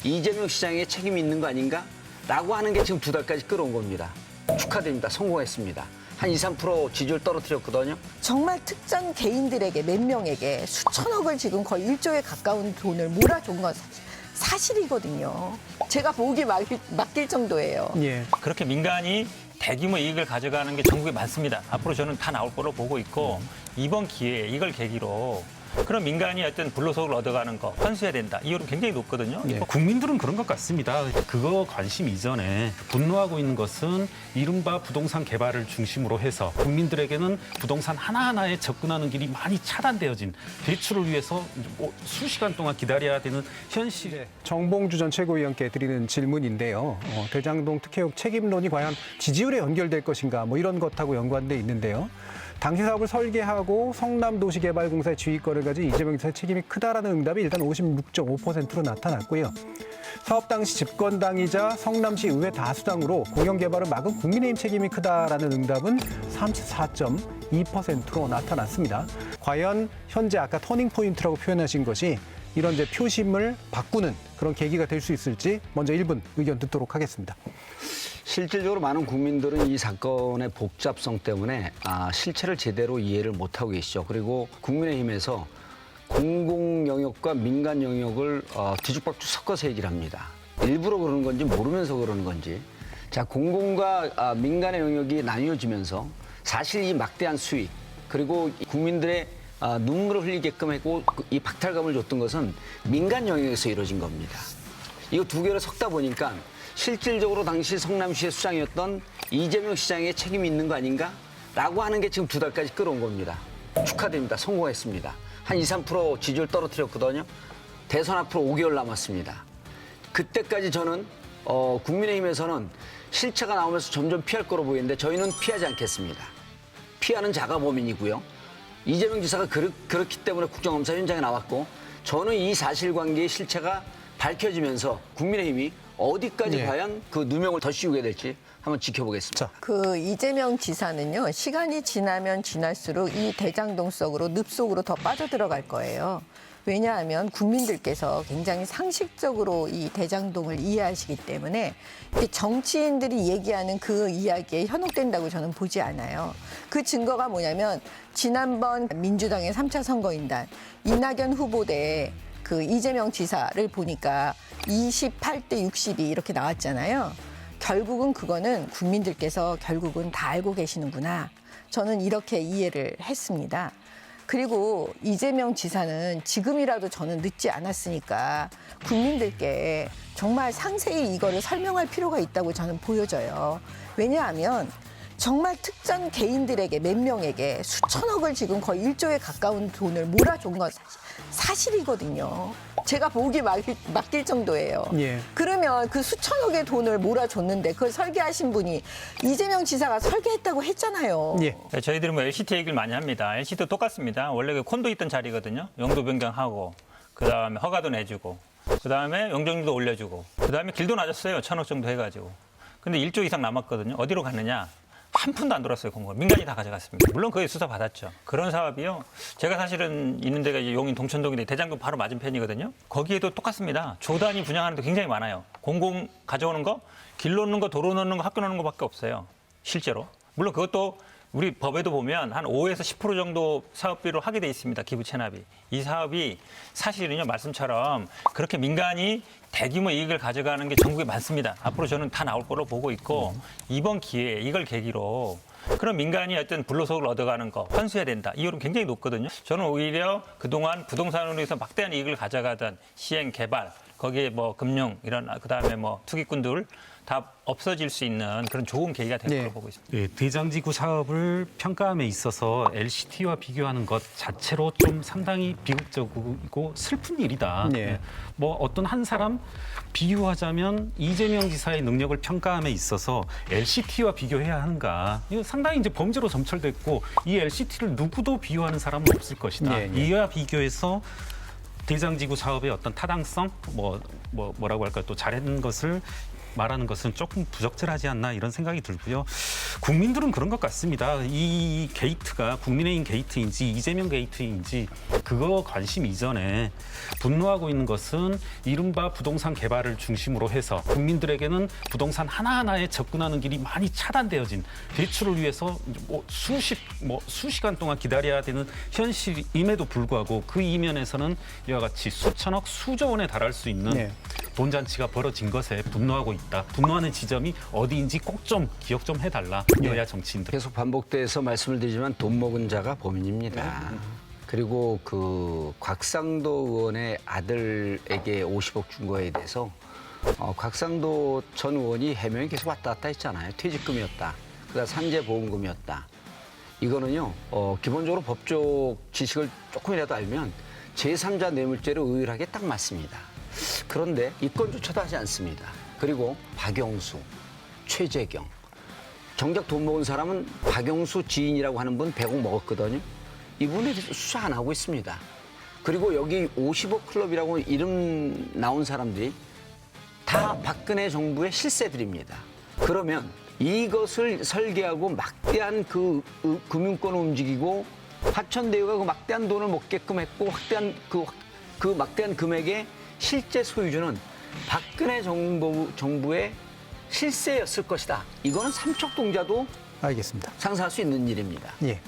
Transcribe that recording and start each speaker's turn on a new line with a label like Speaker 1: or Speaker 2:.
Speaker 1: 이재명 시장에 책임이 있는 거 아닌가? 라고 하는 게 지금 2달까지 끌어온 겁니다. 축하드립니다. 성공했습니다. 한 2, 3% 지지율 떨어뜨렸거든요.
Speaker 2: 정말 특정 개인들에게 몇 명에게 수천억을 지금 거의 1조에 가까운 돈을 몰아준 건 사실이거든요. 제가 보기 맡길 정도예요.
Speaker 3: 예.
Speaker 4: 그렇게 민간이 대규모 이익을 가져가는 게 전국에 많습니다. 앞으로 저는 다 나올 거로 보고 있고 이번 기회에 이걸 계기로 그런 민간이 어떤 불로소를 얻어가는 거 환수해야 된다. 이율은 굉장히 높거든요.
Speaker 3: 예. 국민들은 그런 것 같습니다. 그거 관심 이전에 분노하고 있는 것은 이른바 부동산 개발을 중심으로 해서 국민들에게는 부동산 하나하나에 접근하는 길이 많이 차단되어진 대출을 위해서 수시간 동안 기다려야 되는 현실에
Speaker 5: 정봉주 전 최고위원께 드리는 질문인데요. 대장동 특혜역 책임론이 과연 지지율에 연결될 것인가 뭐 이런 것하고 연관돼 있는데요. 당시 사업을 설계하고 성남도시개발공사의 지휘권을 가진 이재명 지사의 책임이 크다라는 응답이 일단 56.5%로 나타났고요. 사업 당시 집권당이자 성남시 의회 다수당으로 공영개발을 막은 국민의힘 책임이 크다라는 응답은 34.2%로 나타났습니다. 과연 현재 아까 터닝포인트라고 표현하신 것이 이런 이제 표심을 바꾸는 그런 계기가 될 수 있을지 먼저 1분 의견 듣도록 하겠습니다.
Speaker 1: 실질적으로 많은 국민들은 이 사건의 복잡성 때문에 실체를 제대로 이해를 못하고 계시죠. 그리고 국민의힘에서 공공 영역과 민간 영역을 뒤죽박죽 섞어서 얘기를 합니다. 일부러 그러는 건지 모르면서 그러는 건지. 자, 공공과 민간의 영역이 나뉘어지면서 사실 이 막대한 수익 그리고 국민들의 눈물을 흘리게끔 하고 이 박탈감을 줬던 것은 민간 영역에서 이루어진 겁니다. 이거 두 개를 섞다 보니까 실질적으로 당시 성남시의 수장이었던 이재명 시장에 책임이 있는 거 아닌가? 라고 하는 게 지금 2달까지 끌어온 겁니다. 축하드립니다. 성공했습니다. 한 2, 3% 지지율 떨어뜨렸거든요. 대선 앞으로 5개월 남았습니다. 그때까지 저는 국민의힘에서는 실체가 나오면서 점점 피할 거로 보이는데 저희는 피하지 않겠습니다. 피하는 자가 범인이고요. 이재명 지사가 그렇기 때문에 국정감사 현장에 나왔고 저는 이 사실관계의 실체가 밝혀지면서 국민의힘이 어디까지 과연 그 누명을 더 씌우게 될지 한번 지켜보겠습니다.
Speaker 2: 그 이재명 지사는요, 시간이 지나면 지날수록 이 대장동 속으로 늪속으로 더 빠져들어갈 거예요. 왜냐하면 국민들께서 굉장히 상식적으로 이 대장동을 이해하시기 때문에 정치인들이 얘기하는 그 이야기에 현혹된다고 저는 보지 않아요. 그 증거가 뭐냐면 지난번 민주당의 3차 선거인단 이낙연 후보대 그 이재명 지사를 보니까 28대 62 이렇게 나왔잖아요. 결국은 그거는 국민들께서 결국은 다 알고 계시는구나. 저는 이렇게 이해를 했습니다. 그리고 이재명 지사는 지금이라도 저는 늦지 않았으니까 국민들께 정말 상세히 이거를 설명할 필요가 있다고 저는 보여져요. 왜냐하면 정말 특정 개인들에게 몇 명에게 수천억을 지금 거의 1조에 가까운 돈을 몰아준 건 사실이거든요. 제가 보기 맡길 정도예요.
Speaker 5: 예.
Speaker 2: 그러면 그 수천억의 돈을 몰아줬는데 그걸 설계하신 분이 이재명 지사가 설계했다고 했잖아요.
Speaker 5: 예.
Speaker 4: 저희들은 뭐 LCT 얘기를 많이 합니다. LCT도 똑같습니다. 원래 그 콘도 있던 자리거든요. 용도 변경하고 그다음에 허가도 내주고 그다음에 용적률도 올려주고 그다음에 길도 낮았어요. 1,000억 정도 해가지고. 근데 1조 이상 남았거든요. 어디로 갔느냐? 한 푼도 안 들었어요, 공무원. 민간이 다 가져갔습니다. 물론 그게 수사 받았죠. 그런 사업이요. 제가 사실은 있는 데가 이제 용인 동천동인데 대장동 바로 맞은편이거든요. 거기에도 똑같습니다. 조단위 분양하는 데 굉장히 많아요. 공공 가져오는 거, 길 놓는 거, 도로 놓는 거, 학교 놓는 거밖에 없어요. 실제로. 물론 그것도 우리 법에도 보면 한 5에서 10% 정도 사업비로 하게 돼 있습니다. 기부 체납이. 이 사업이 사실은요, 말씀처럼 그렇게 민간이 대규모 이익을 가져가는 게 전국에 많습니다. 앞으로 저는 다 나올 거로 보고 있고 이번 기회에 이걸 계기로 그런 민간이 어떤 불로소를 얻어가는 거 환수해야 된다. 이율은 굉장히 높거든요. 저는 오히려 그동안 부동산으로 해서 막대한 이익을 가져가던 시행 개발 거기에 뭐 금융 이런 그다음에 뭐 투기꾼들 다 없어질 수 있는 그런 좋은 계기가 될 거로 보고 있습니다.
Speaker 3: 네, 대장지구 사업을 평가함에 있어서 LCT와 비교하는 것 자체로 좀 상당히 비극적이고 슬픈 일이다.
Speaker 5: 네.
Speaker 3: 뭐 어떤 한 사람 비유하자면 이재명 지사의 능력을 평가함에 있어서 LCT와 비교해야 하는가? 이거 상당히 이제 범죄로 점철됐고 이 LCT를 누구도 비유하는 사람은 없을 것이다.
Speaker 5: 네, 네.
Speaker 3: 이와 비교해서 대장지구 사업의 어떤 타당성, 뭐라고 할까요? 또 잘했는 것을 말하는 것은 조금 부적절하지 않나 이런 생각이 들고요. 국민들은 그런 것 같습니다. 이 게이트가 국민의힘 게이트인지 이재명 게이트인지 그거 관심 이전에 분노하고 있는 것은 이른바 부동산 개발을 중심으로 해서 국민들에게는 부동산 하나하나에 접근하는 길이 많이 차단되어진 대출을 위해서 수시간 동안 기다려야 되는 현실임에도 불구하고 그 이면에서는 이와 같이 수천억, 수조 원에 달할 수 있는
Speaker 5: 네.
Speaker 3: 돈잔치가 벌어진 것에 분노하고 있다. 분노하는 지점이 어디인지 꼭 좀 기억 좀 해달라. 여야 정치인들.
Speaker 1: 계속 반복돼서 말씀을 드리지만 돈 먹은 자가 범인입니다. 그리고 그 곽상도 의원의 아들에게 50억 준 거에 대해서 곽상도 전 의원이 해명이 계속 왔다 갔다 했잖아요. 퇴직금이었다. 그다음 산재보험금이었다. 이거는요. 기본적으로 법적 지식을 조금이라도 알면 제3자 뇌물죄로 의율하게 딱 맞습니다. 그런데 이건조차도 하지 않습니다. 그리고 박영수, 최재경. 정작 돈 먹은 사람은 박영수 지인이라고 하는 분 100억 먹었거든요. 이분에 대해서 수사 안 하고 있습니다. 그리고 여기 50억 클럽이라고 이름 나온 사람들이 다 박근혜 정부의 실세들입니다. 그러면 이것을 설계하고 막대한 그 금융권을 움직이고 화천대유가 그 막대한 돈을 먹게끔 했고 확대한 그 막대한 금액의 실제 소유주는 박근혜 정부의 실세였을 것이다. 이거는 삼척동자도
Speaker 5: 알겠습니다.
Speaker 1: 상상할 수 있는 일입니다.
Speaker 5: 예.